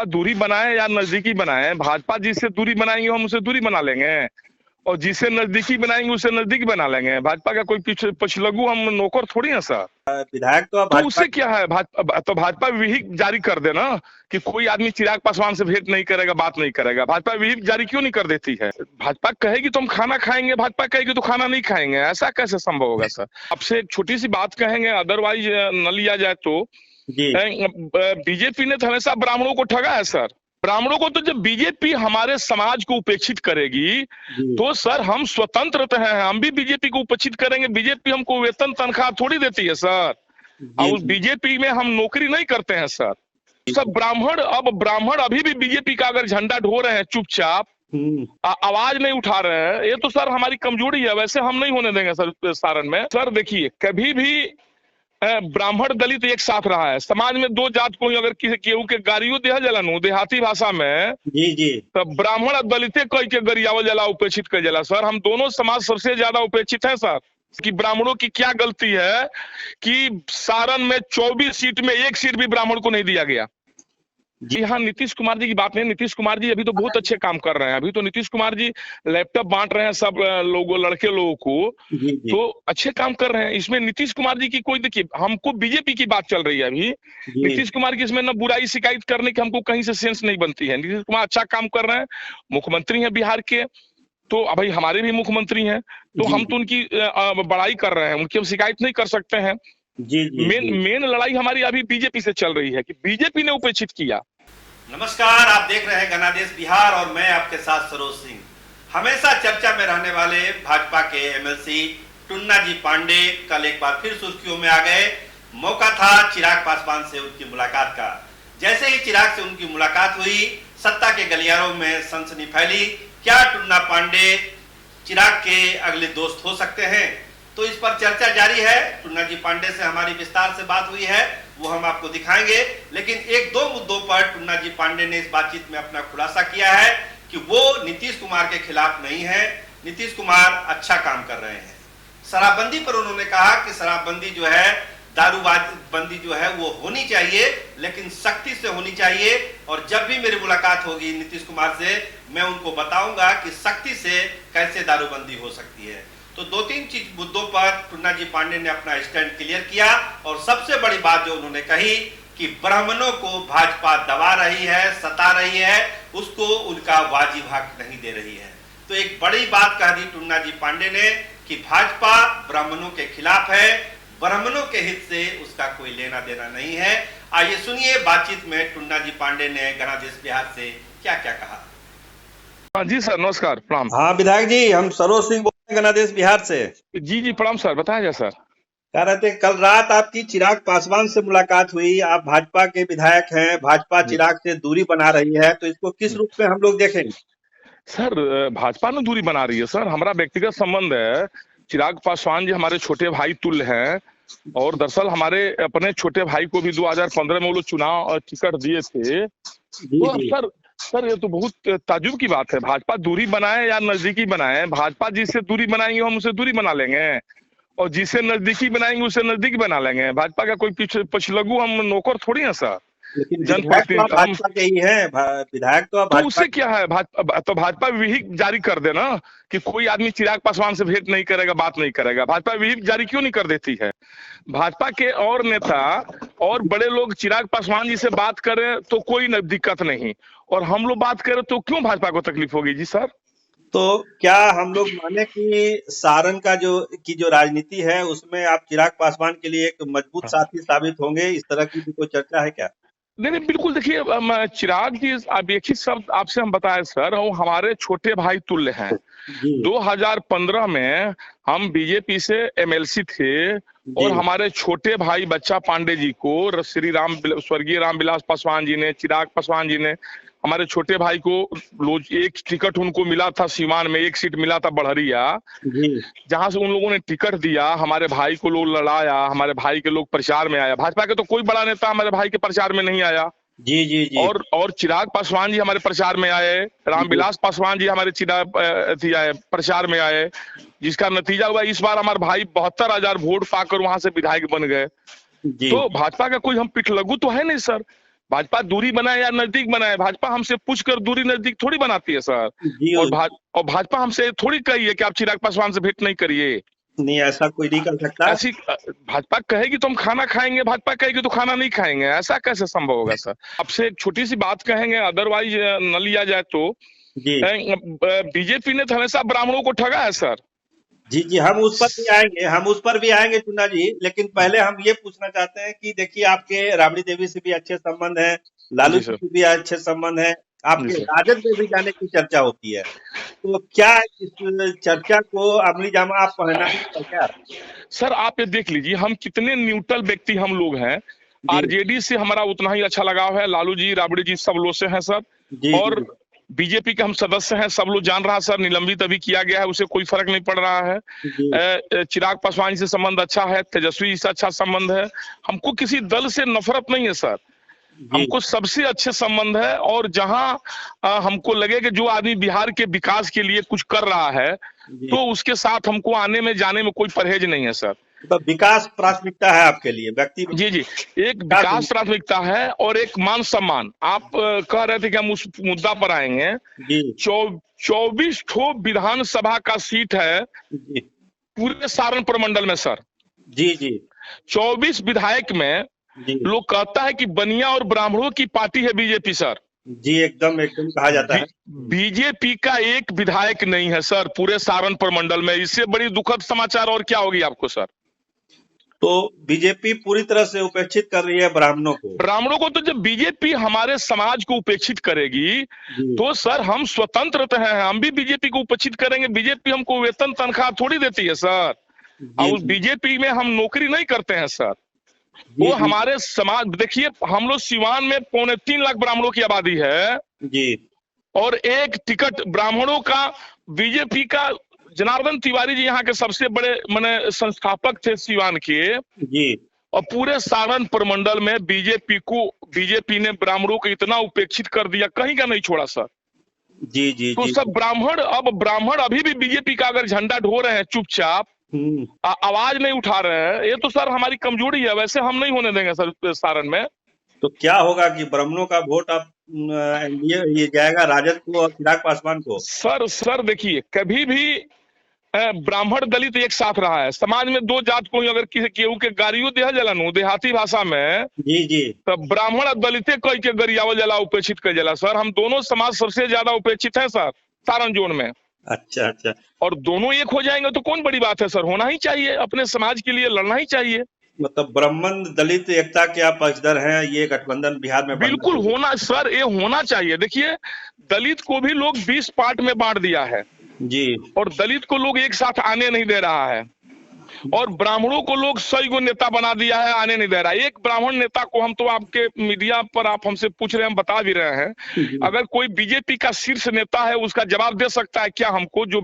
भाजपा दूरी बनाए या नजदीकी बनाए, भाजपा जिससे दूरी बनाएंगे हम उससे दूरी बना लेंगे, और जिसे नजदीकी बनाएंगे उसे नजदीकी बना लेंगे। भाजपा का कोई पछलगू हम नौकर थोड़ी है सर। विधायक तो तो भाजपा उससे क्या है, भाजपा विहिप जारी कर देना कि कोई आदमी चिराग पासवान से भेंट नहीं करेगा, बात नहीं करेगा। भाजपा विहिप जारी क्यों नहीं कर देती है? भाजपा कहेगी तो हम खाना खाएंगे, भाजपा कहेगी तो खाना नहीं खाएंगे, ऐसा कैसे संभव होगा सर? आपसे एक छोटी सी बात कहेंगे, अदरवाइज न लिया जाए तो जी बीजेपी ने तो हमेशा ब्राह्मणों को ठगा है सर। ब्राह्मणों को तो जब बीजेपी हमारे समाज को उपेक्षित करेगी जी तो सर हम स्वतंत्र तो हैं, हम भी बीजेपी को उपेक्षित करेंगे। बीजेपी हमको वेतन तनख्वाह थोड़ी देती है सर, और जी उस बीजेपी में हम नौकरी नहीं करते हैं सर। सब ब्राह्मण अभी भी बीजेपी का अगर झंडा ढो रहे हैं चुपचाप, हम्म, आवाज नहीं उठा रहे हैं, ये तो सर हमारी कमजोरी है। वैसे हम नहीं होने देंगे सर सारण में। सर देखिए, कभी भी ब्राह्मण दलित एक साथ रहा है। समाज में दो जात को अगर किसी केहू के गारियो देह जलन देहाती भाषा में, जी जी तो ब्राह्मण और दलिते कह के गरियावल जला, उपेक्षित कर जला। सर हम दोनों समाज सबसे ज्यादा उपेक्षित हैं सर। कि ब्राह्मणों की क्या गलती है कि सारण में 24 सीट में एक सीट भी ब्राह्मण को नहीं दिया गया। जी हाँ, नीतीश कुमार जी की बात नहीं, नीतीश कुमार जी अभी तो बहुत अच्छे काम कर रहे हैं। अभी तो नीतीश कुमार जी लैपटॉप बांट रहे हैं सब लोगों, लड़के लोगों को, जी जी तो अच्छे काम कर रहे हैं। इसमें नीतीश कुमार जी की कोई, देखिए हमको बीजेपी की बात चल रही है अभी, जी नीतीश कुमार की इसमें ना बुराई शिकायत करने की हमको कहीं से सेंस नहीं बनती है। नीतीश कुमार अच्छा काम कर रहे हैं, मुख्यमंत्री हैं बिहार के, तो भाई हमारे भी मुख्यमंत्री हैं, तो जी हम तो उनकी बड़ाई कर रहे हैं, उनकी हम शिकायत नहीं कर सकते हैं। जी जी मेन जी मेन लड़ाई हमारी अभी बीजेपी से चल रही है कि बीजेपी ने उपेक्षित किया। नमस्कार, आप देख रहे हैं गणादेश बिहार और मैं आपके साथ सरोज सिंह। हमेशा चर्चा में रहने वाले भाजपा के एमएलसी टुन्ना जी पांडे कल एक बार फिर सुर्खियों में आ गए। मौका था चिराग पासवान से उनकी मुलाकात का। जैसे ही चिराग से उनकी मुलाकात हुई, सत्ता के गलियारों में सनसनी फैली। क्या टुन्ना पांडे चिराग के अगले दोस्त हो सकते हैं? तो इस पर चर्चा जारी है। टुन्ना जी पांडे से हमारी विस्तार से बात हुई है, वो हम आपको दिखाएंगे। लेकिन एक दो मुद्दों पर टुन्ना जी पांडे ने इस बातचीत में अपना खुलासा किया है कि वो नीतीश कुमार के खिलाफ नहीं है, नीतीश कुमार अच्छा काम कर रहे हैं। शराबबंदी पर उन्होंने कहा कि शराबबंदी जो है, दारूबंदी जो है वो होनी चाहिए, लेकिन सख्ती से होनी चाहिए। और जब भी मेरी मुलाकात होगी नीतीश कुमार से, मैं उनको बताऊंगा कि सख्ती से कैसे दारूबंदी हो सकती है। तो दो तीन मुद्दों पर टुन्ना जी पांडे ने अपना स्टैंड क्लियर किया। और सबसे बड़ी बात जो उन्होंने कही कि ब्राह्मणों को भाजपा दबा रही है, सता रही है, उसको उनका वाजिब हक नहीं दे रही है। तो एक बड़ी बात कह दी टुन्ना जी पांडे ने कि भाजपा ब्राह्मणों के खिलाफ है, ब्राह्मणों के हित से उसका कोई लेना देना नहीं है। आइए सुनिए बातचीत में टुन्ना जी पांडे ने गणादेश बिहार से क्या क्या कहा। हाँ जी सर, नमस्कार, प्रणाम। हाँ विधायक जी, हम सरोज सिंह बोल रहे हैं गणादेश बिहार से। जी जी प्रणाम सर, बताया जाए सर। कह रहे थे कल रात आपकी चिराग पासवान से मुलाकात हुई। आप भाजपा के विधायक हैं, भाजपा चिराग से दूरी बना रही है, तो इसको किस रूप में हम लोग देखेंगे? सर भाजपा ने दूरी बना रही है सर, हमारा व्यक्तिगत संबंध है। चिराग पासवान जी हमारे छोटे भाई तुल्य हैं, और दरअसल हमारे अपने छोटे भाई को भी 2015 में वो लोग चुनाव टिकट दिए थे। जी तो जी सर ये तो बहुत ताज्जुब की बात है। भाजपा दूरी बनाए या नजदीकी बनाए, भाजपा जिससे दूरी बनाएंगे हम उसे दूरी बना लेंगे, और जिसे नजदीकी बनाएंगे उसे नजदीकी बना लेंगे। भाजपा का कोई पछलगू हम नौकर थोड़ी है सर। लेकिन विधायक तो जनप्रतिनिधि हम, भाजपा के ही है, विधायक तो तो भाजपा। उससे क्या है, भाजपा विहिप जारी कर देना कि कोई आदमी चिराग पासवान से भेंट नहीं करेगा, बात नहीं करेगा। भाजपा विहिप जारी क्यों नहीं कर देती है? भाजपा के और नेता और बड़े लोग चिराग पासवान जी से बात करें तो कोई दिक्कत नहीं, और हम लोग बात करें तो क्यों भाजपा को तकलीफ होगी? जी सर। तो क्या हम लोग माने कि सारण का जो राजनीति है उसमें आप चिराग पासवान के लिए एक मजबूत साथी साबित होंगे, इस तरह की भी कोई चर्चा है क्या? नहीं नहीं बिल्कुल, देखिए चिराग जी अब एक ही शब्द आपसे हम बताए सर, वो हमारे छोटे भाई तुल्य हैं। जी 2015 में हम बीजेपी से एमएलसी थे, और जी हमारे छोटे भाई बच्चा पांडे जी को स्वर्गीय रामविलास पासवान जी ने, चिराग पासवान जी ने, हमारे छोटे भाई को एक टिकट उनको मिला था सीवान में, एक सीट मिला था बढ़िया, जी जहां से उन लोगों ने टिकट दिया, हमारे भाई को लोग लड़ाया, हमारे भाई के लोग प्रचार में आया। भाजपा के तो कोई बड़ा नेता हमारे भाई के प्रचार में नहीं आया। जी जी जी और चिराग पासवान जी हमारे प्रचार में आए, रामविलास पासवान जी हमारे प्रचार में आए, जिसका नतीजा हुआ इस बार हमारे भाई 72,000 वोट पाकर वहां से विधायक बन गए। जी तो भाजपा का कोई हम पिछलगू तो है नहीं सर। भाजपा दूरी बनाए या नजदीक बनाए, भाजपा हमसे पूछकर दूरी नजदीक थोड़ी बनाती है सर। जी और भाजपा हमसे थोड़ी कही है कि आप चिराग पासवान से भेंट नहीं करिए। नहीं, ऐसा कोई नहीं कर सकता। ऐसी भाजपा कहेगी तो हम खाना खाएंगे, भाजपा कहेगी तो खाना नहीं खाएंगे, ऐसा कैसे संभव होगा सर? आपसे एक छोटी सी बात कहेंगे, अदरवाइज न लिया जाए तो जी बीजेपी ने तो हमेशा ब्राह्मणों को ठगा है सर। जी जी, हम उस पर भी आएंगे टुन्ना जी, लेकिन पहले हम ये पूछना चाहते हैं कि देखिए, आपके राबड़ी देवी से भी अच्छे संबंध हैं, लालू जी जी सर। से भी अच्छे संबंध हैं, जी आपके सर। राजद में भी जाने की चर्चा होती है, तो क्या इस चर्चा को अमली जामा आप पहनाएंगे क्या? सर आप ये देख लीजिए, हम कितने न्यूट्रल व्यक्ति हम लोग हैं। जी आरजेडी से हमारा उतना ही अच्छा लगाव है, लालू जी राबड़ी जी सब लोग से हैं सर। जी और जी बीजेपी के हम सदस्य हैं, सब लोग जान रहा है सर, निलंबित अभी किया गया है, उसे कोई फर्क नहीं पड़ रहा है। जी चिराग पासवान से संबंध अच्छा है, तेजस्वी जी से अच्छा संबंध है, हमको किसी दल से नफरत नहीं है सर, जी हमको सबसे अच्छे संबंध है। और जहां हमको लगे कि जो आदमी बिहार के विकास के लिए कुछ कर रहा है जी, तो उसके साथ हमको आने में जाने में कोई परहेज नहीं है सर। तो विकास प्राथमिकता है आपके लिए, व्यक्ति जी जी, एक विकास प्राथमिकता है और एक मान सम्मान। आप कह रहे थे कि हम उस मुद्दा पर आएंगे। जी 24 ठो विधानसभा का सीट है जी पूरे सारण प्रमंडल में सर। जी जी 24 विधायक में जी लोग कहता है कि बनिया और ब्राह्मणों की पार्टी है बीजेपी सर। जी, एकदम एकदम कहा जाता है। बीजेपी का एक विधायक नहीं है सर पूरे सारण प्रमंडल में, इससे बड़ी दुखद समाचार और क्या होगी आपको सर? तो बीजेपी पूरी तरह से उपेक्षित कर रही है ब्राह्मणों को। ब्राह्मणों को तो जब बीजेपी हमारे समाज को उपेक्षित करेगी जी तो सर हम स्वतंत्र तो हैं, हम भी बीजेपी को उपेक्षित करेंगे। बीजेपी हमको वेतन तनख्वाह थोड़ी देती है सर, और उस जी बीजेपी में हम नौकरी नहीं करते हैं सर। जी वो जी हमारे समाज, देखिए हम लोग सिवान में 3.25 लाख ब्राह्मणों की आबादी है, जी और एक टिकट ब्राह्मणों का बीजेपी का, जनार्दन तिवारी जी यहाँ के सबसे बड़े माने संस्थापक थे सिवान के, जी और पूरे सारण प्रमंडल में बीजेपी ने ब्राह्मणों को इतना उपेक्षित कर दिया, कहीं का नहीं छोड़ा सर। जी जी तो जी सब ब्राह्मण अभी भी बीजेपी का अगर झंडा ढो रहे हैं चुपचाप, आवाज नहीं उठा रहे हैं, ये तो सर हमारी कमजोरी है, वैसे हम नहीं होने देंगे सर सारण में। तो क्या होगा कि ब्राह्मणों का वोट अब एनडीए ये जाएगा राजद को और चिराग पासवान को? सर देखिए, कभी भी ब्राह्मण दलित एक साथ रहा है समाज में। दो जात को अगर किसी केहू के गाड़ियों दिया जला देहाती भाषा में, जी जी तो ब्राह्मण और दलिते कह के गरियावल जला, उपेक्षित कर जला सर। हम दोनों समाज सबसे ज्यादा उपेक्षित है सर सारण जोन में, अच्छा अच्छा, और दोनों एक हो जाएंगे तो कौन बड़ी बात है सर। होना ही चाहिए, अपने समाज के लिए लड़ना ही चाहिए। मतलब ब्राह्मण दलित एकता के आप पक्षधर हैं, ये गठबंधन बिहार में बनना बिल्कुल चाहिए। होना सर, ये होना चाहिए। देखिए दलित को भी लोग 20 पार्ट में बांट दिया है, जी और दलित को लोग एक साथ आने नहीं दे रहा है, और ब्राह्मणों को लोग 100 गो नेता बना दिया है, आने नहीं दे रहा है। एक ब्राह्मण नेता को हम तो आपके मीडिया पर आप हमसे पूछ रहे हैं, हम बता भी रहे हैं, अगर कोई बीजेपी का शीर्ष नेता है उसका जवाब दे सकता है क्या हमको, जो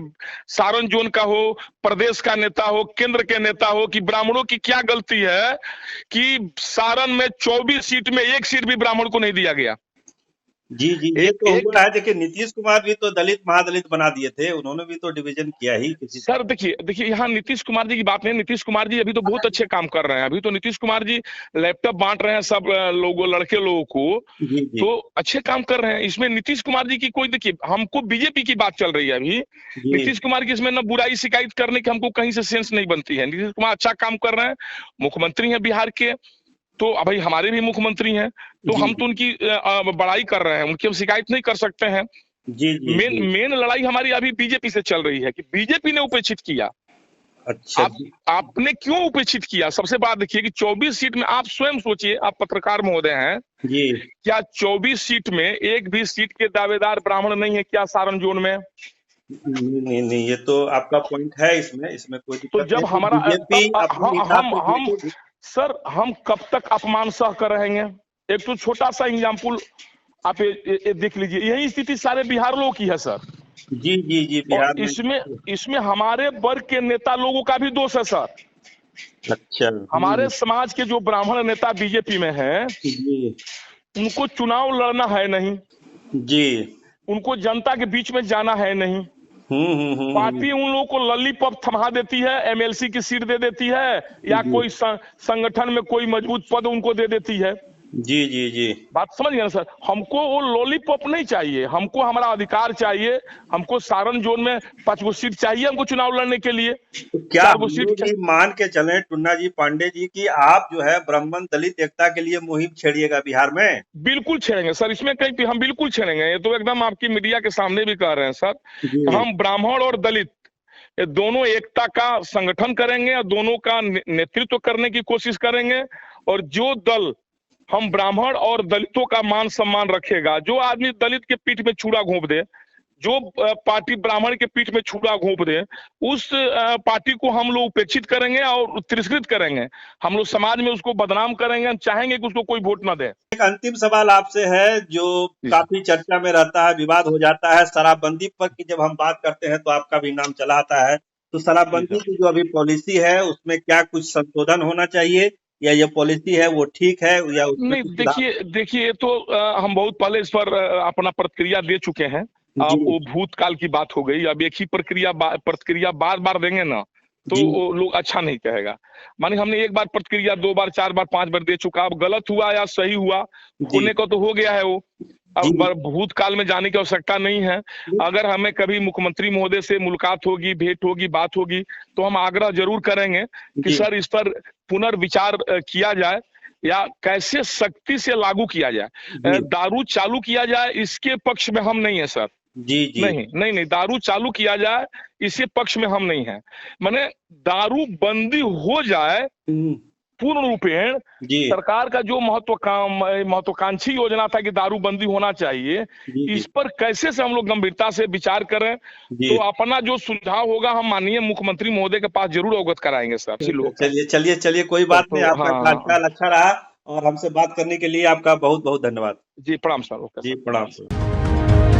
सारण जोन का हो, प्रदेश का नेता हो, केंद्र के नेता हो, कि ब्राह्मणों की क्या गलती है कि सारण में 24 सीट में एक सीट भी ब्राह्मण को नहीं दिया गया। जी जी, ये तो हुआ है। देखिए नीतीश कुमार भी तो दलित महादलित बना दिए थे, उन्होंने भी तो डिवीजन किया ही किसी। सर देखिए यहाँ नीतीश कुमार जी की बात नहीं, नीतीश कुमार जी अभी तो बहुत अच्छे काम कर रहे हैं। अभी तो नीतीश कुमार जी लैपटॉप बांट रहे हैं सब लोगों, लड़के लोगों को, जी जी तो अच्छे काम कर रहे हैं। इसमें नीतीश कुमार जी की कोई, देखिए हमको बीजेपी की बात चल रही है अभी, जी नीतीश कुमार की इसमें न बुराई शिकायत करने की हमको कहीं से सेंस नहीं बनती है। नीतीश कुमार अच्छा काम कर रहे हैं, मुख्यमंत्री हैं बिहार के, तो भाई हमारे भी मुख्यमंत्री हैं, तो जी हम तो उनकी बड़ाई कर रहे हैं, उनकी हम शिकायत नहीं कर सकते हैं। जी जी मेन लड़ाई हमारी अभी बीजेपी से चल रही है कि बीजेपी ने उपेक्षित किया। अच्छा आपने क्यों उपेक्षित किया? सबसे बात देखिए कि 24 सीट में, आप स्वयं सोचिए, आप पत्रकार महोदय हैं, जी, क्या 24 सीट में एक भी सीट के दावेदार ब्राह्मण नहीं है क्या सारण जोन में? नहीं नहीं, ये तो आपका पॉइंट है, इसमें कोई दिक्कत तो जब नहीं। हमारा बीजेपी अपने हिसाब से हम सर हम कब तक अपमान सह कर रहेंगे? एक तो छोटा सा एग्जाम्पल आप ये देख लीजिए, यही स्थिति सारे बिहार लोगों की है सर। जी जी जी, बिहार और में इसमें हमारे वर्ग के नेता लोगों का भी दोष है सर। अच्छा, हमारे समाज के जो ब्राह्मण नेता बीजेपी में हैं, जी उनको चुनाव लड़ना है नहीं, जी, उनको जनता के बीच में जाना है नहीं। पार्टी उन लोगों को लॉलीपॉप थमा देती है, एमएलसी की सीट दे देती है, या कोई संगठन में कोई मजबूत पद उनको दे देती है। जी जी जी। बात समझ गए ना सर। हमको वो लॉलीपॉप नहीं चाहिए, हमको हमारा अधिकार चाहिए। हमको सारण जोन में 5 गो सीट चाहिए हमको चुनाव लड़ने के लिए। तो क्या 4 हम गो सीट लोग ये मान के चलें टुन्ना जी पांडे जी की आप जो है ब्राह्मण दलित एकता के लिए मुहिम छेड़िएगा बिहार में? बिल्कुल छेड़ेंगे सर, इसमें कहीं भी हम बिल्कुल छेड़ेंगे। ये तो एकदम आपकी मीडिया के सामने भी कह रहे हैं सर कि जी हम ब्राह्मण और दलित ये दोनों एकता का संगठन करेंगे और दोनों का नेतृत्व करने की कोशिश करेंगे। और जो दल हम ब्राह्मण और दलितों का मान सम्मान रखेगा, जो आदमी दलित के पीठ में छुरा घोंप दे, जो पार्टी ब्राह्मण के पीठ में छुरा घोंप दे, उस पार्टी को हम लोग उपेक्षित करेंगे और तिरस्कृत करेंगे। हम लोग समाज में उसको बदनाम करेंगे, हम चाहेंगे कि उसको कोई वोट ना दे। एक अंतिम सवाल आपसे है जो जी सर। काफी चर्चा में रहता है, विवाद हो जाता है शराबबंदी पर की जब हम बात करते हैं तो आपका भी नाम चला आता है। तो जी शराबबंदी सर। की जो अभी पॉलिसी है उसमें क्या कुछ संशोधन होना चाहिए या ये पॉलिसी है वो ठीक है या उसमें नहीं कुछ सुधार? देखिए देखिए, ये तो हम बहुत पहले इस पर अपना प्रतिक्रिया दे चुके हैं। जी अब वो भूतकाल की बात हो गई। अब एक ही प्रतिक्रिया बार बार देंगे ना तो जी वो लोग अच्छा नहीं कहेगा। माने हमने एक बार प्रतिक्रिया 2 बार 4 बार 5 बार दे चुका। अब गलत हुआ या सही हुआ जी होने को तो हो गया है वो। जी अब भूतकाल में जाने की आवश्यकता नहीं है। अगर हमें कभी मुख्यमंत्री महोदय से मुलाकात होगी, भेंट होगी, बात होगी तो हम आग्रह जरूर करेंगे कि जी सर इस पर पुनर्विचार किया जाए या कैसे सख्ती से लागू किया जाए। जी दारू चालू किया जाए इसके पक्ष में हम नहीं है सर। जी जी नहीं नहीं नहीं, दारू चालू किया जाए इसी पक्ष में हम नहीं है। माने दारू बंदी हो जाए हम्म, पूर्ण रूपेण। जी सरकार का जो महत्वाकांक्षी योजना था कि दारू बंदी होना चाहिए, जी जी इस पर कैसे से हम लोग गंभीरता से विचार करें जी। तो अपना जो सुझाव होगा हम माननीय मुख्यमंत्री महोदय के पास जरूर अवगत कराएंगे सर इसी लोगों का। चलिए चलिए चलिए कोई बात नहीं, तो आपका हाँ हाँ कार्यकाल अच्छा रहा और हमसे बात करने के लिए आपका बहुत बहुत धन्यवाद। जी प्रणाम सर। ओके जी सर प्रणाम। प्रणाम।